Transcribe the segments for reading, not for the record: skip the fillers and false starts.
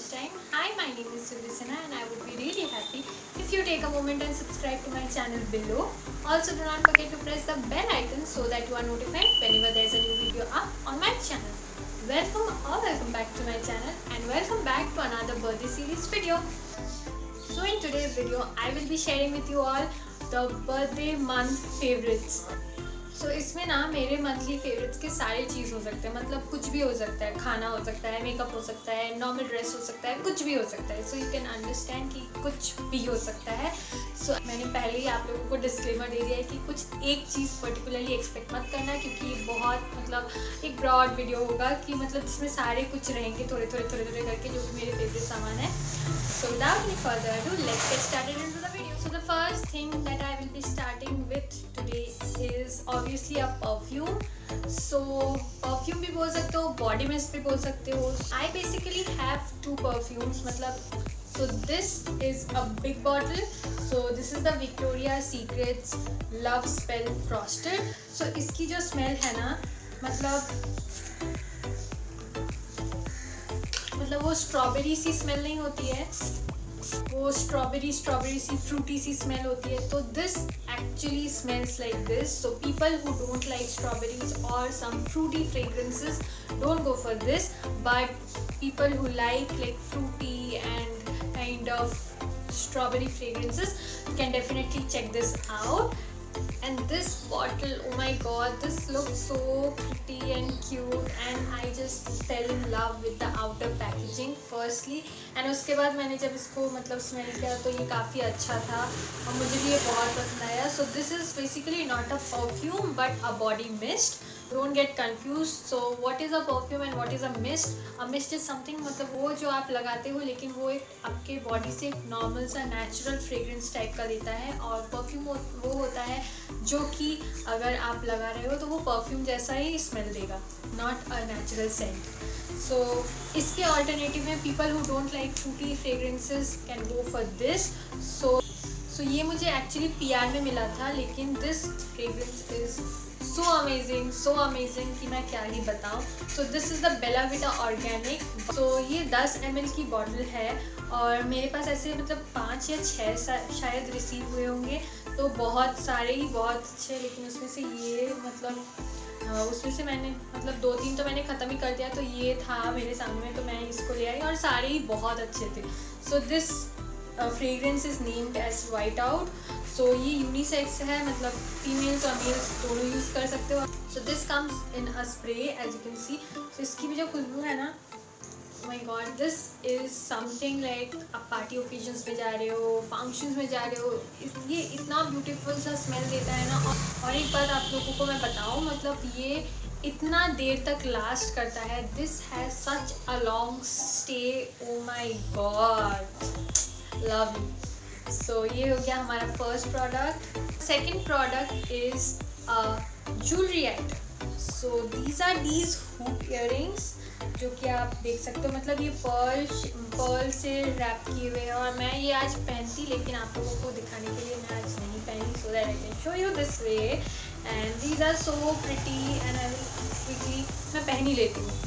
first time, hi, my name is Sylvie Sinha and I would be really happy if you take a moment and subscribe to my channel below. Also do not forget to press the bell icon so that you are notified whenever there is a new video up on my channel. Welcome back to my channel and welcome back to another birthday series video. So in today's video I will be sharing with you all the birthday month favorites. इसमें ना मेरे monthly favourites के सारे चीज़ हो सकते हैं, मतलब कुछ भी हो सकता है, खाना हो सकता है, मेकअप हो सकता है, नॉर्मल ड्रेस हो सकता है, कुछ भी हो सकता है. सो यू कैन अंडरस्टैंड कि कुछ भी हो सकता है. सो मैंने पहले ही आप लोगों को डिस्क्लेमर दे दिया है कि कुछ एक चीज़ पर्टिकुलरली एक्सपेक्ट मत करना, क्योंकि ये बहुत मतलब एक ब्रॉड वीडियो होगा कि मतलब जिसमें सारे कुछ रहेंगे थोड़े करके, जो कि मेरे फेवरेट सामान है. So without any further ado let's get started into the video. So the first thing that I will be starting with today is obviously a perfume. So perfume भी बोल सकते हो, body mist भी बोल सकते हो. I basically have two perfumes, मतलब so this is a big bottle. So this is the Victoria's Secret's Love Spell Frosted. So इसकी जो smell है ना, मतलब वो स्ट्रॉबेरी सी स्मेल नहीं होती है, वो स्ट्रॉबेरी सी फ्रूटी सी स्मेल होती है. तो this actually smells like this. So people who don't like strawberries or some fruity fragrances don't go for this, but people who like fruity and kind of strawberry fragrances can definitely check this out. And this bottle, oh my god, this looks so pretty and cute and I just fell in love with the outer packaging firstly. and उसके बाद मैंने जब इसको मतलब smell किया तो ये काफ़ी अच्छा था और मुझे भी ये बहुत पसंद आया. So this is basically not a perfume but a body mist. Don't get confused. So what is a perfume and what is a mist? A mist is something, मतलब वो जो आप लगाते हो लेकिन वो एक आपके बॉडी से एक नॉर्मल सा नेचुरल फ्रेग्रेंस टाइप का देता है, और परफ्यूम वो होता है जो कि अगर आप लगा रहे हो तो वो परफ्यूम जैसा ही स्मेल देगा, not a natural scent. So इसके ऑल्टरनेटिव में people who don't like fruity fragrances can go for this. So ये मुझे एक्चुअली PR में मिला था, लेकिन this fragrance is so amazing कि मैं क्या ही बताऊँ. So this is the Bella Vita organic. So ये 10 ml की बॉटल है और मेरे पास ऐसे मतलब 5 या 6 शायद रिसीव हुए होंगे, तो बहुत सारे ही बहुत अच्छे. लेकिन उसमें से ये मतलब उसमें से मैंने मतलब 2-3 तो मैंने ख़त्म ही कर दिया, तो ये था मेरे सामने में तो मैं इसको ले आई और सारे ही बहुत अच्छे थे. So this fragrance is named as white out. So ये यूनिसेक्स है, मतलब फीमेल्स और मेल्स दोनों यूज़ कर सकते हो. So this comes in a spray as you can see. So इसकी भी जो खुशबू है ना, my god, this is something like आप पार्टी ओकेजन्स में जा रहे हो, फंक्शंस में जा रहे हो, ये इतना ब्यूटीफुल सा स्मेल देता है ना. और एक बात आप लोगों को मैं बताऊँ, मतलब ये इतना देर तक लास्ट करता है. This has such a long stay. Oh my god, love you. So ये हो गया हमारा first product. Second product is jewellery item. So these are these hoop earrings जो कि आप देख सकते हो, मतलब ये पर्ल से रैप किए हुए हैं. और मैं ये आज पहनती, लेकिन आप लोगों को दिखाने के लिए मैं आज नहीं पहनी, so that I can show you this way. And these are so pretty and I will quickly मैं पहन ही लेती हूँ.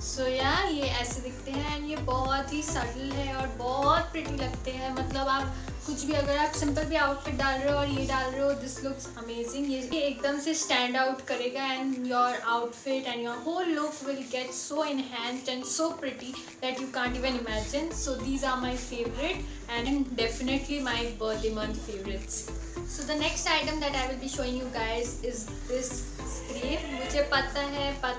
सो ये ऐसे दिखते हैं एंड ये बहुत ही सटल है और बहुत प्रिटी लगते हैं. मतलब आप कुछ भी, अगर आप सिंपल भी आउटफिट डाल रहे हो और ये डाल रहे हो, दिस लुक्स अमेजिंग. ये एकदम से स्टैंड आउट करेगा and your outfit and your whole look will get so enhanced and so pretty that you can't even imagine. So these are my favourite and definitely my birthday month favourites. So the next item that I will be showing you guys is this spray. मुझे पता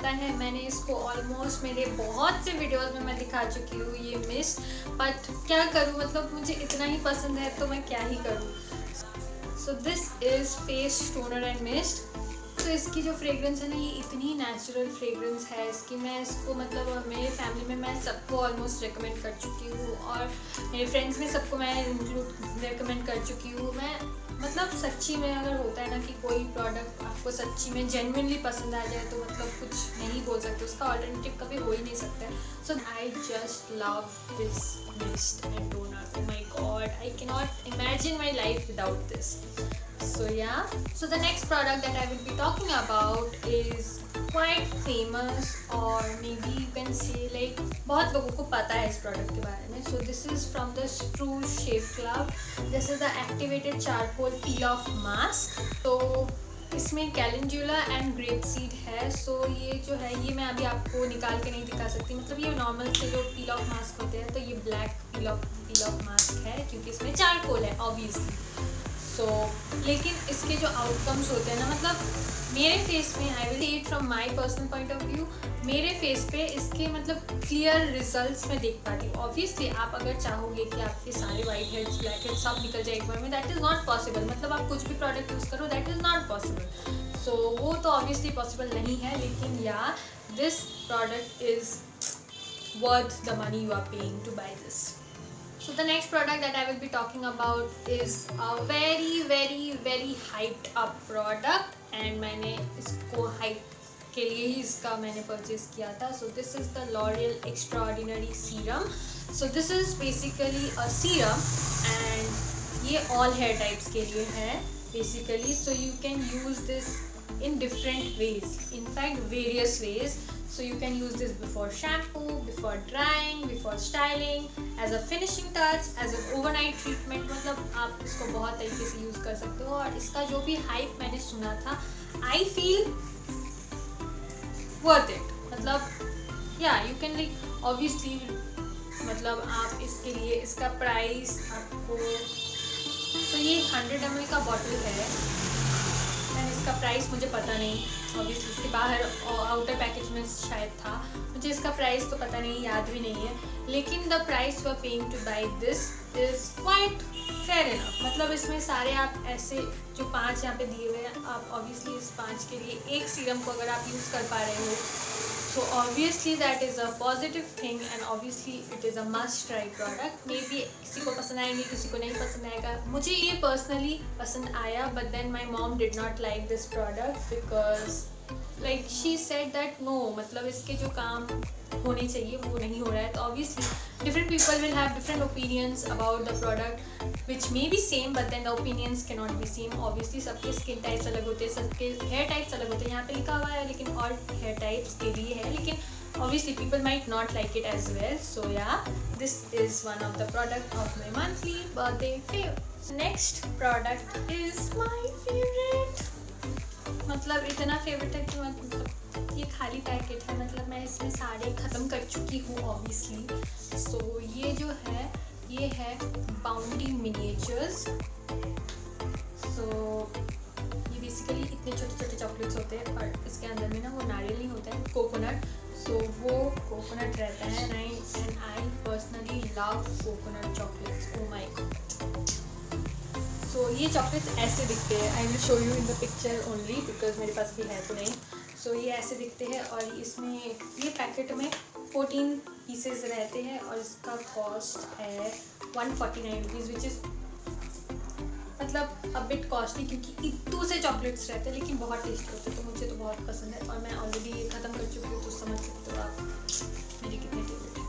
है मैंने इसको almost मेरे बहुत से videos में मैं दिखा चुकी हूँ, ये मिस्ट. बट क्या करूँ, मतलब मुझे इतना ही पसंद है तो मैं क्या ही करूँ. सो this is face toner and mist. तो इसकी जो फ्रेग्रेंस है ना, ये इतनी नेचुरल फ्रेग्रेंस है इसकी. मैं इसको मतलब मेरे फैमिली में मैं सबको ऑलमोस्ट रेकमेंड कर चुकी हूँ और मेरे फ्रेंड्स में सबको मैं इंक्लूड रेकमेंड कर चुकी हूँ। मैं मतलब सच्ची में अगर होता है ना कि कोई प्रोडक्ट आपको सच्ची में जेन्युइनली पसंद आ जाए तो मतलब कुछ नहीं बोल सकते, उसका ऑल्टरनेटिव कभी हो ही नहीं सकता। So I just love this mist and toner. Oh my god, I can not imagine my life without this. So yeah, so the next product that I will be talking about is quite famous or maybe you can say like बहुत लोगों को पता है इस product के बारे में। So this is from the Spruce Shave Club. This is the activated charcoal peel off mask. तो इसमें कैलेंडुला एंड ग्रेप सीड है। सो ये जो है ये मैं अभी आपको निकाल के नहीं दिखा सकती, मतलब ये नॉर्मल से जो पील ऑफ मास्क होते हैं तो ये ब्लैक पील ऑफ मास्क है क्योंकि इसमें चारकोल है ऑब्वियसली। लेकिन इसके जो आउटकम्स होते हैं ना, मतलब मेरे फेस में, I will say it from my personal point of view, मेरे फेस पे इसके मतलब क्लियर रिजल्ट्स मैं देख पाती हूँ। ऑब्वियसली आप अगर चाहोगे कि आपके सारे वाइट हेड्स ब्लैक हेड्स सब निकल जाए एक बार में, दैट इज़ नॉट पॉसिबल। मतलब आप कुछ भी प्रोडक्ट यूज़ करो, that is not possible. So वो तो ऑब्वियसली पॉसिबल नहीं है, लेकिन yeah this product is worth the money you are paying to buy this. So the next product that I will be talking about is a very hyped up product and मैंने इसको hype के लिए ही इसका मैंने purchase किया था। So this is the L'Oreal Extraordinary Serum. So this is basically a serum and ये all hair types के लिए है basically. So you can use this in different ways, in fact various ways. So you can use this before shampoo, before drying, before styling, as a finishing touch, as an overnight treatment। मतलब आप इसको बहुत तरीके से use कर सकते हो। और इसका जो भी हाइप मैंने सुना था, I feel worth it। मतलब yeah, you can like obviously मतलब आप इसके लिए इसका प्राइस आपको, तो ये 100 ml का बॉटल है एंड इसका प्राइस मुझे पता नहीं, ऑब्वियसली इसके बाहर आउटर पैकेज में शायद था, मुझे इसका प्राइस तो पता नहीं, याद भी नहीं है। लेकिन the price you are paying to buy this is quite fair enough. मतलब इसमें सारे आप ऐसे जो 5 यहाँ पे दिए हुए हैं, आप ऑब्वियसली इस 5 के लिए एक सीरम को अगर आप यूज़ कर पा रहे हो, so obviously that is a positive thing and obviously it is a must try product। maybe किसी को पसंद आएंगे, किसी को नहीं पसंद आएगा। मुझे ये personally पसंद आया, but then my mom did not like this product because like she said that no, मतलब इसके जो काम होने चाहिए वो नहीं हो रहा है। तो obviously different people will have different opinions about the product which may be same but then the opinions cannot be same। obviously सबके skin types अलग होते हैं, सबके hair types अलग होते हैं। यहाँ पे लिखा हुआ है लेकिन all hair types के लिए है, लेकिन obviously people might not like it as well। so yeah, this is one of the product of my monthly birthday favorite। next product is my favorite। मतलब इतना फेवरेट है कि मतलब ये खाली पैकेट है, मतलब मैं इसमें सारे ख़त्म कर चुकी हूँ ऑब्वियसली। सो ये जो है ये है बाउंटी मिनिएचर्स। सो ये बेसिकली इतने छोटे छोटे चॉकलेट्स होते हैं और इसके अंदर में ना वो नारियल नहीं होता है, कोकोनट। सो वो कोकोनट रहता है and I personally love coconut chocolates. O my God. तो ये चॉकलेट्स ऐसे दिखते हैं, I will show you in the picture only because मेरे पास भी है तो नहीं। सो ये ऐसे दिखते हैं और इसमें ये पैकेट में 14 पीसेस रहते हैं और इसका कॉस्ट है 149 रुपीज़ विच इज़ मतलब अ बिट कॉस्टली क्योंकि इतने से चॉकलेट्स रहते हैं लेकिन बहुत टेस्टी होते हैं। तो मुझे तो बहुत पसंद है और मैं ऑलरेडी ये ख़त्म कर चुकी हूँ, तो समझ सकते हो आप मेरी कितनी फेवरेट है।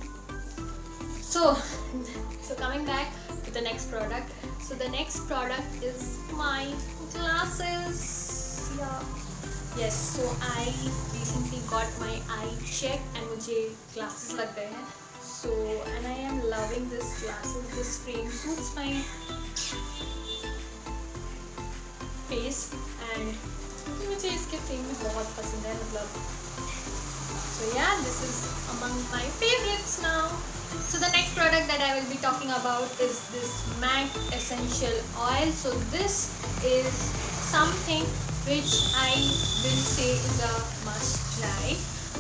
So coming back to the next product। so the next product is my glasses। yes so I recently got my eye check and मुझे glasses लग गए हैं। so and I am loving this glasses। this frame suits my face and मुझे इसके frame में बहुत पसंद है मतलब। so yeah, this is among my favorites now। so the next product that I will be talking about is this MAC essential oil। so this is something which I will say is a must try।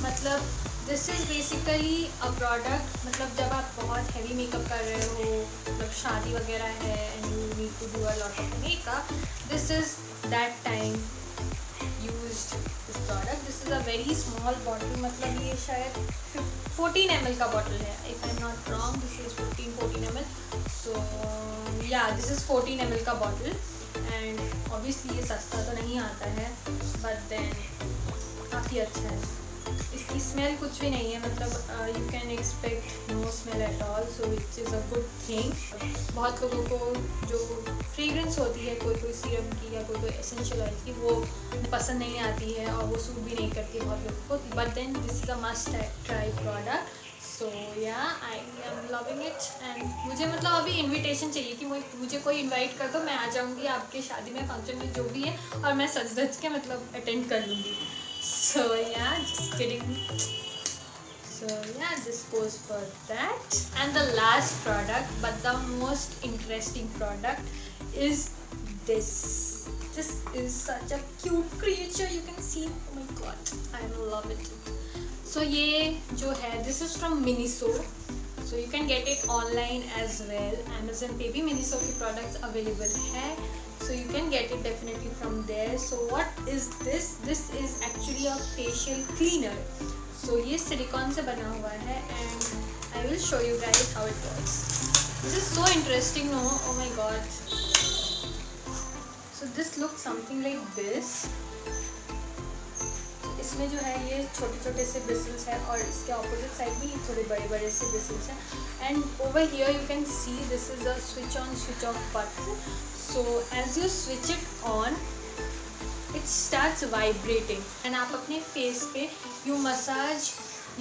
मतलब this is basically a product, मतलब जब आप बहुत heavy makeup कर रहे हो, मतलब शादी वगैरह है and you need to do a lot of makeup, this is that time used this product। this is a very small bottle, मतलब ये शायद 14 ml का बॉटल है, if I am not wrong this is 14 ml. सो या this is 14 ml का bottle and obviously ये सस्ता तो नहीं आता है बट देन काफ़ी अच्छा है. इसकी स्मेल कुछ भी नहीं है, मतलब you can expect no smell at all, so which is a good thing. बहुत लोगों को जो फ्रेग्रेंस होती है कोई कोई सीरम की या कोई कोई एसेंशियल ऑयल की वो पसंद नहीं आती है और वो सूट भी नहीं करती बहुत लोगों को, but then this is a must try product. So yeah I am loving it and मुझे मतलब अभी इनविटेशन चाहिए कि मुझे कोई इनवाइट कर दो, मैं आ जाऊँगी आपके शादी में फंक्शन में जो भी है और मैं सच धज के मतलब अटेंड कर लूँगी. So yeah, just kidding. So yeah, this goes for that. And the last product, but the most interesting product is this. This is such a cute creature. You can see. Oh my god, I love it. So ये जो है, this is from Miniso. So you can get it online as well. Amazon पे भी Miniso के products available है. So you can get it definitely from there. So what is this? This is actually a facial cleaner. So ये silicone से बना हुआ है and I will show you guys how it works. This is so interesting, no? Oh my god. So this looks something like this. इसमें जो है ये छोटे छोटे से ब्रिसल्स है और इसके ऑपोजिट साइड भी थोड़े बड़े बड़े से ब्रिसल्स हैं and over here you can see this is a switch on switch off button. So as you switch it on, it starts vibrating and आप अपने face पे you massage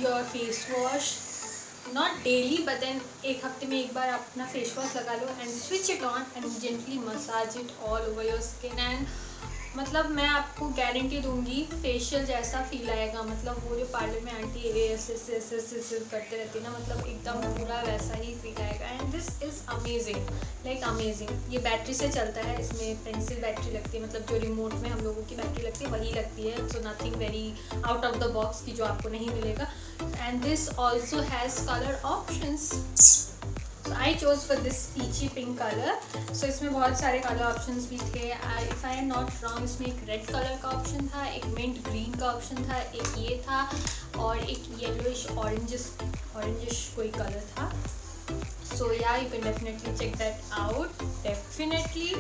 your face wash, not daily but then एक हफ्ते में एक बार आप अपना face wash लगा लो and switch it on and gently massage it all over your skin and मतलब मैं आपको गारंटी दूंगी फेशियल जैसा फील आएगा. मतलब वो जो पार्लर में आंटी ऐसे करते रहती है ना, मतलब एकदम पूरा वैसा ही फील आएगा and this is amazing, like amazing. ये बैटरी से चलता है, इसमें पेंसिल बैटरी लगती है, मतलब जो रिमोट में हम लोगों की बैटरी लगती है वही लगती है. So nothing very out of the box की जो आपको नहीं मिलेगा. And this also has colour options. So I chose for this peachy pink color. So इसमें बहुत सारे कलर ऑप्शंस भी थे. If I am not wrong इसमें एक रेड कलर का ऑप्शन था, एक मिंट ग्रीन का ऑप्शन था, एक ये था और एक येलोइश ऑरेंजिश कोई कलर था. So yeah, you can definitely check that out, definitely.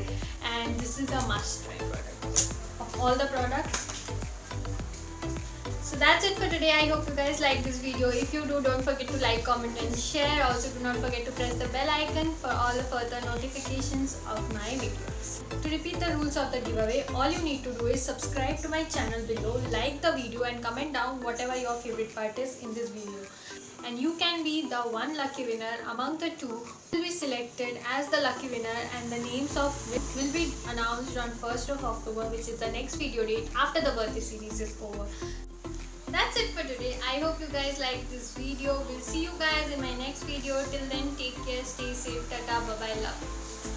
And this is a must try product of all the products. So that's it for today. I hope you guys like this video. If you do, don't forget to like, comment and share. Also do not forget to press the bell icon for all the further notifications of my videos. To repeat the rules of the giveaway, all you need to do is subscribe to my channel below, like the video and comment down whatever your favorite part is in this video. And you can be the one lucky winner among the two who will be selected as the lucky winner and the names of which will be announced on 1st of October, which is the next video date after the birthday series is over. That's it for today. I hope you guys like this video. We'll see you guys in my next video. Till then, take care, stay safe, tata, bye bye, love.